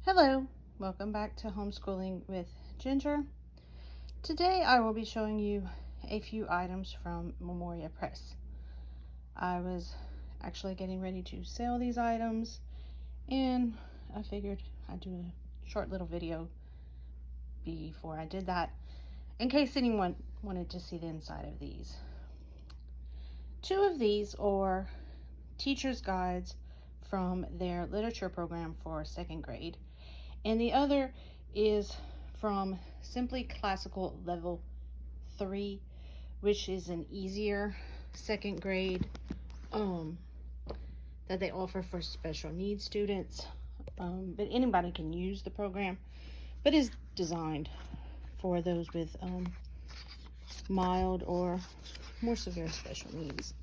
Hello, welcome back to Homeschooling with Ginger. Today I will be showing you a few items from Memoria Press. I was actually getting ready to sell these items and I figured I'd do a short little video before I did that in case anyone wanted to see the inside of these. Two of these are teacher's guides from their literature program for second grade, and the other is from Simply Classical Level 3, which is an easier second grade that they offer for special needs students. But anybody can use the program, but is designed for those with mild or more severe special needs.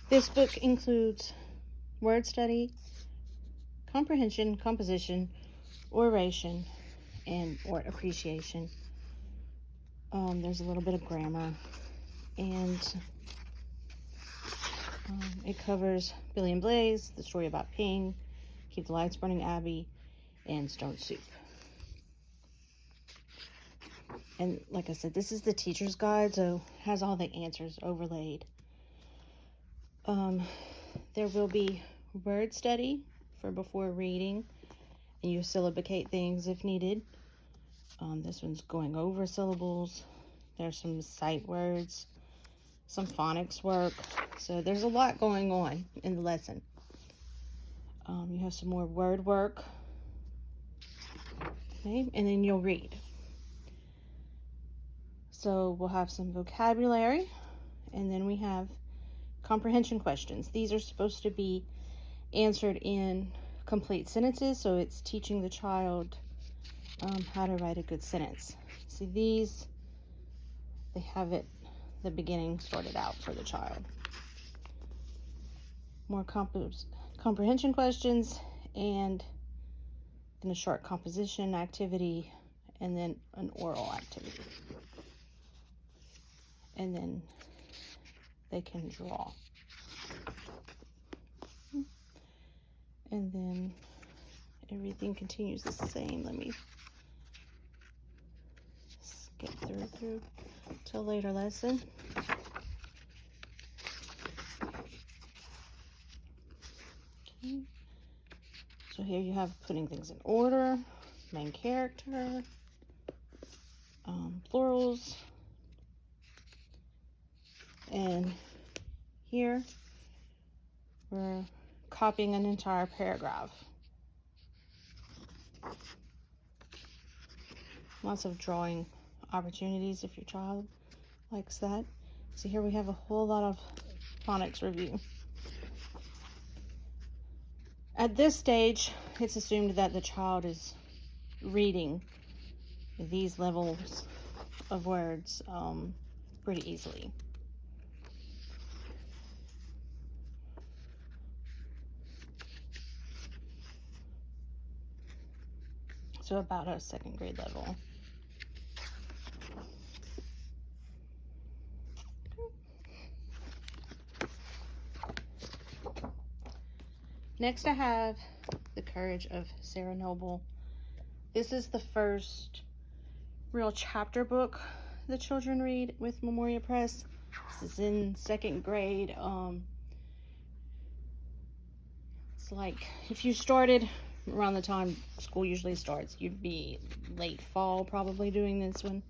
This book includes word study, comprehension, composition, oration, and word appreciation. There's a little bit of grammar, and it covers Billy and Blaze, the story about Ping, Keep the Lights Burning Abby, and Stone Soup. And like I said, this is the teacher's guide, so it has all the answers overlaid. There will be word study for before reading, and you syllabicate things if needed. This one's going over syllables. There's some sight words, some phonics work. So there's a lot going on in the lesson. You have some more word work. Okay, and then you'll read. So we'll have some vocabulary, and then we have comprehension questions. These are supposed to be answered in complete sentences, so it's teaching the child how to write a good sentence. See, these, they have it, the beginning sorted out for the child. More comprehension questions, and then a short composition activity, and then an oral activity. And then they can draw. And then everything continues the same. Let me skip through till later lesson. Okay. So here you have putting things in order, main character, plurals, and here we're copying an entire paragraph. Lots of drawing opportunities if your child likes that. So here we have a whole lot of phonics review. At this stage, it's assumed that the child is reading these levels of words pretty easily. So about a second grade level. Next I have The Courage of Sarah Noble. This is the first real chapter book the children read with Memoria Press. This is in second grade. It's like if you started around the time school usually starts, you'd be late fall probably doing this one.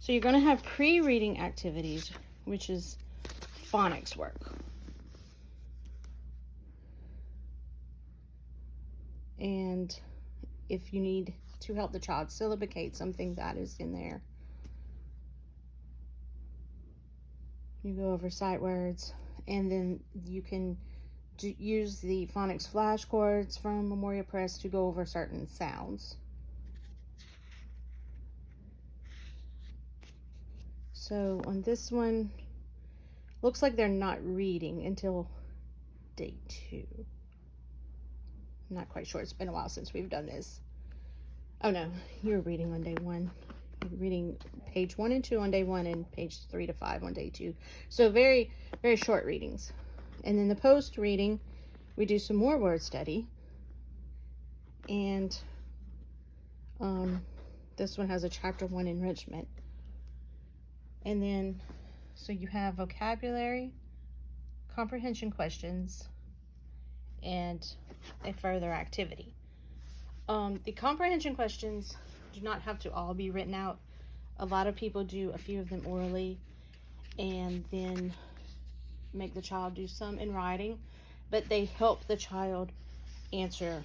So you're going to have pre-reading activities, which is phonics work. And if you need to help the child syllabicate something, that is in there. You go over sight words, and then you can use the phonics flashcards from Memoria Press to go over certain sounds. So on this one, looks like they're not reading until day 2. I'm not quite sure. It's been a while since we've done this. Oh no, you're reading on day 1. reading page 1 and 2 on day 1 and page 3 to 5 on day 2. So very, very short readings. And then the post reading, we do some more word study. And this one has a chapter 1 enrichment. And then, so you have vocabulary, comprehension questions, and a further activity. The comprehension questions do not have to all be written out. A lot of people do a few of them orally and then make the child do some in writing, but they help the child answer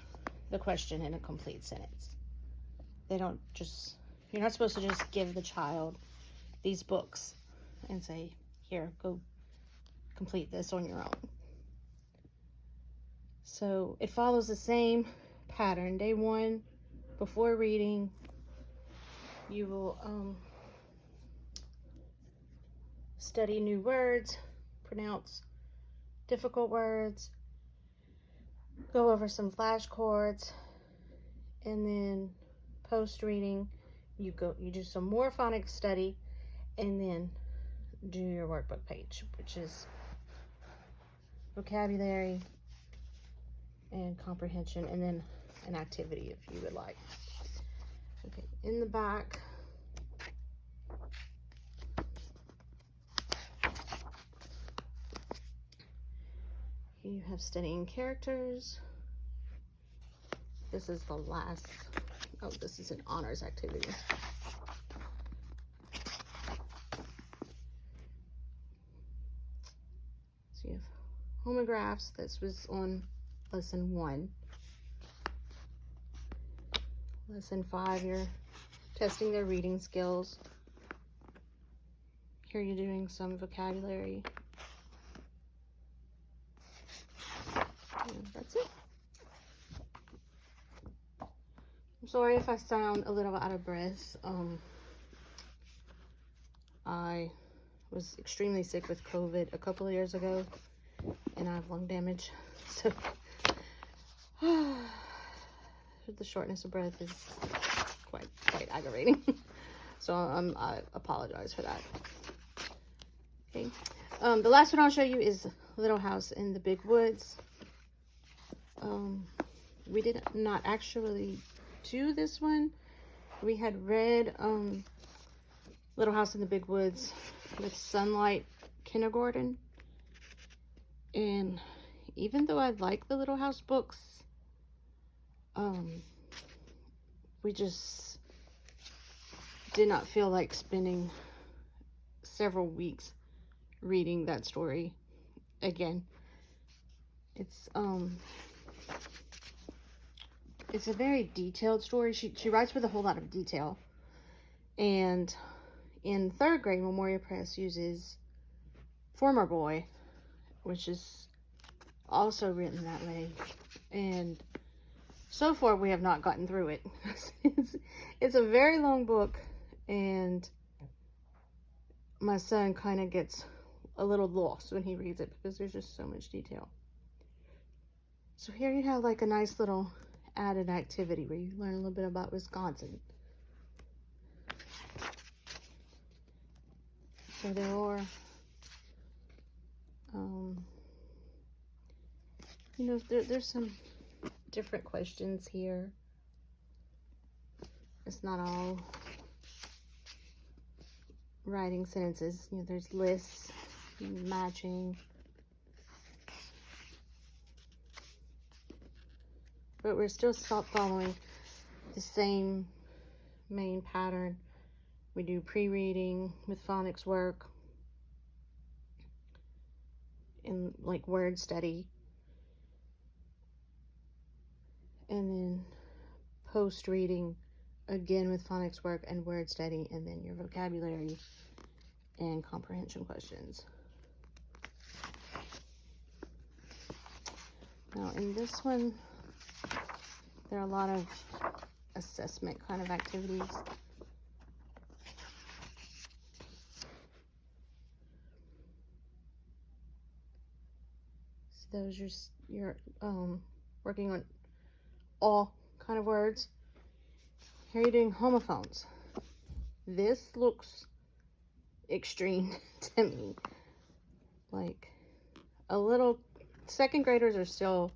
the question in a complete sentence. They don't just, you're not supposed to just give the child these books and say, here, go complete this on your own. So it follows the same pattern. Day 1, before reading, you will study new words, pronounce difficult words, go over some flashcards, and then post reading, you do some more phonics study, and then do your workbook page, which is vocabulary and comprehension, and then an activity if you would like. Okay, in the back, you have studying characters. This is the last, oh, this is an honors activity. So you have homographs. This was on lesson 1. Lesson 5, you're testing their reading skills. Here you're doing some vocabulary. And that's it. I'm sorry if I sound a little out of breath. I was extremely sick with COVID a couple of years ago, and I have lung damage. So the shortness of breath is quite aggravating. So I apologize for that. Okay. The last one I'll show you is Little House in the Big Woods. We did not actually do this one. We had read Little House in the Big Woods with Sunlight Kindergarten, and even though I like the Little House books, we just did not feel like spending several weeks reading that story again. It's a very detailed story. She writes with a whole lot of detail. And in 3rd grade, Memoria Press uses Former Boy, which is also written that way. And so far, we have not gotten through it. It's a very long book, and my son kind of gets a little lost when he reads it because there's just so much detail. So here you have like a nice little added activity where you learn a little bit about Wisconsin. So there are, you know, there's some different questions here. It's not all writing sentences. You know, there's lists, matching. But we're still following the same main pattern. We do pre-reading with phonics work and like word study. And then post-reading again with phonics work and word study, and then your vocabulary and comprehension questions. Now in this one, there are a lot of assessment kind of activities. So those are you're working on all kind of words. Here you're doing homophones. This looks extreme to me. Like, a little, second graders are still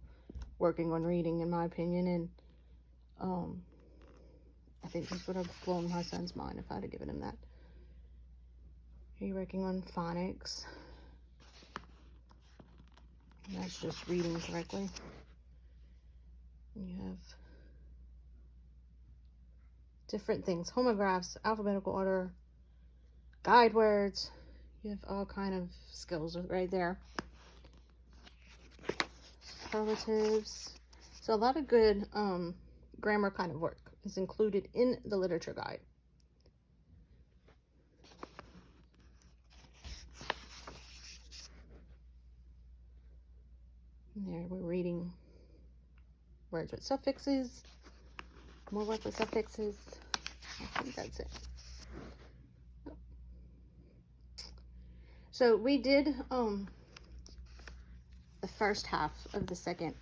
working on reading, in my opinion, and I think this would have blown my son's mind if I'd have given him that. Are you working on phonics? And that's just reading correctly. You have different things, homographs, alphabetical order, guide words. You have all kind of skills right there. Superlatives. So a lot of good grammar kind of work is included in the literature guide. And there we're reading words with suffixes, more words with suffixes. I think that's it. So we did the first half of the second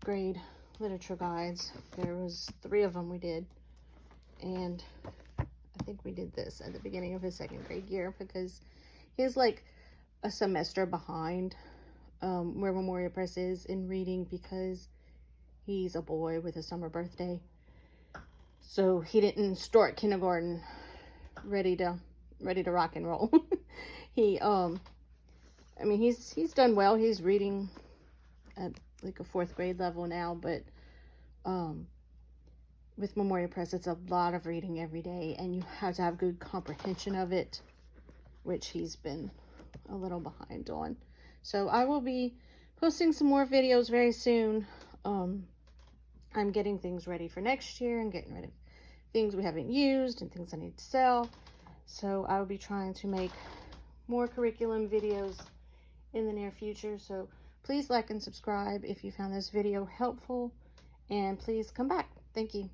grade literature guides. There was 3 of them we did, and I think we did this at the beginning of his second grade year because he's like a semester behind where Memoria Press is in reading because he's a boy with a summer birthday. So he didn't start kindergarten ready to rock and roll. He I mean, he's done well. He's reading at like a 4th grade level now, but with Memoria Press, it's a lot of reading every day, and you have to have good comprehension of it, which he's been a little behind on. So I will be posting some more videos very soon. I'm getting things ready for next year and getting rid of things we haven't used and things I need to sell. So I will be trying to make more curriculum videos in the near future. So please like and subscribe if you found this video helpful, and please come back. Thank you.